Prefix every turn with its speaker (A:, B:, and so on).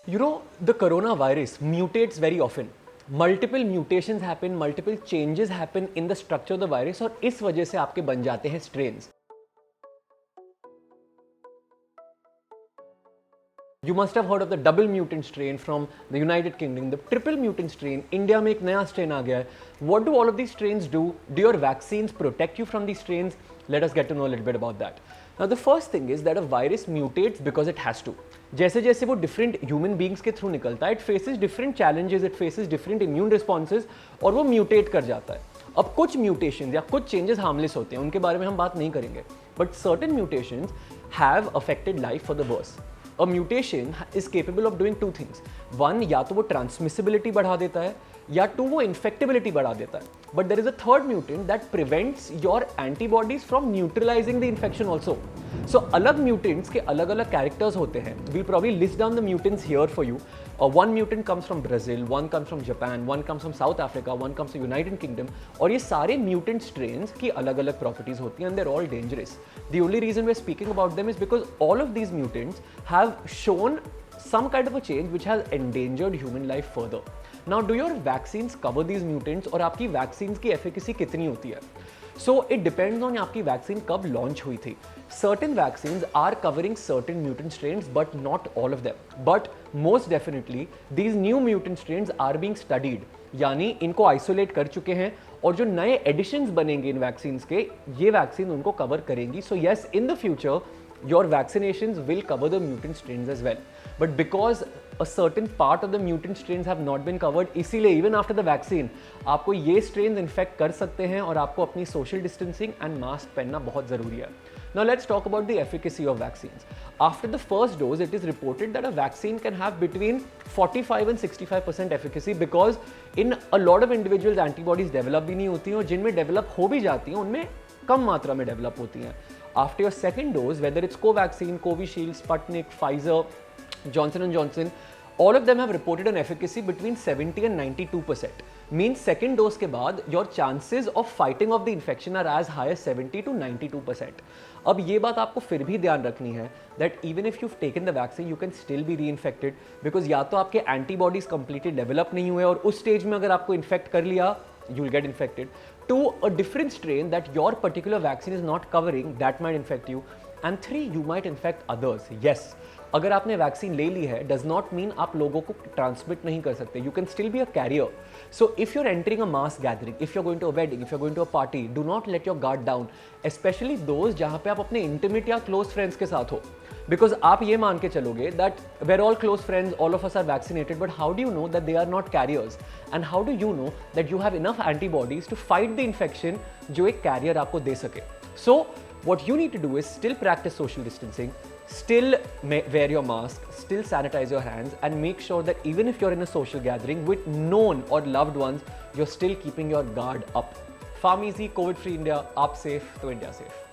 A: You know, the coronavirus mutates very often. Multiple mutations happen, multiple changes happen in the structure of the virus और इस वजह से आपके बन जाते हैं strains. You must have heard of the double mutant strain from the United Kingdom, the triple mutant strain. India में एक नया strain आ गया है. What do all of these strains do? Do your vaccines protect you from these strains? Let us get to know a little bit about that. Now the first thing is that a virus mutates because it has to. जैसे जैसे वो different human beings के through निकलता है, it faces different challenges, it faces different immune responses और वो mutate कर जाता है. अब कुछ mutations या कुछ changes harmless होते हैं, उनके बारे में हम बात नहीं करेंगे. But certain mutations have affected life for the worse. A mutation is capable of doing two things. One, या तो वो transmissibility बढ़ा देता है या टू वो infectability बढ़ा देता है. But there is a third mutant that prevents your antibodies from neutralizing the infection also. So अलग mutants के अलग अलग characters होते हैं. We'll probably list down the mutants here for you. One mutant comes from Brazil, one comes from Japan, one comes from South Africa, one comes from United Kingdom. और ये सारे mutant strains की अलग अलग properties होती हैं and they're all dangerous. The only reason we're speaking about them is because all of these mutants have shown some kind of a change which has endangered human life further. Now, do your vaccines cover these mutants और आपकी vaccines की efficacy कितनी होती है? So it depends on आपकी vaccine कब launch हुई थी. Certain vaccines are covering certain mutant strains, but not all of them. But most definitely, these new mutant strains are being studied. यानी इनको isolate कर चुके हैं और जो नए additions बनेंगे इन vaccines के, ये vaccine उनको cover करेंगी. So yes, in the future, your vaccinations will cover the mutant strains as well. But because a certain part of the mutant strains have not been covered, इसीलिए even after the vaccine आपको ये strains infect कर सकते हैं और आपको अपनी social distancing and mask पहनना बहुत ज़रूरी है. Now let's talk about the efficacy of vaccines. After the first dose, it is reported that a vaccine can have between 45 and 65% efficacy because in a lot of individuals antibodies develop भी नहीं होती हैं और जिनमें develop हो भी जाती हैं उनमें कम मात्रा में develop होती हैं. After your second dose, whether it's Covaxin, Covishield, Sputnik, Pfizer, Johnson & Johnson, all of them have reported an efficacy between 70 and 92%. Means second dose के बाद your chances of fighting off the infection are as high as 70 to 92%. अब ये बात आपको फिर भी ध्यान रखनी है that even if you've taken the vaccine, you can still be reinfected because या तो आपके antibodies completely develop नहीं हुए और उस stage में अगर आपको infect कर लिया, you'll get infected. To a different strain that your particular vaccine is not covering, that might infect you. And three, you might infect others. Yes, अगर आपने वैक्सीन ले ली है does not mean आप लोगों को ट्रांसमिट नहीं कर सकते. You can still be a carrier. So if you're entering a mass gathering, if you're going to a wedding, if you're going to a party, do not let your guard down. Especially those जहाँ पे आप अपने intimate या close friends के साथ हो. Because आप ये मान के चलोगे that we're all close friends, all of us are vaccinated, but how do you know that they are not carriers? And how do you know that you have enough antibodies to fight the infection जो एक carrier आपको दे सके? So what you need to do is still practice social distancing, still wear your mask, still sanitize your hands and make sure that even if you're in a social gathering with known or loved ones, you're still keeping your guard up. Farm Easy, COVID-free India, aap safe to India safe.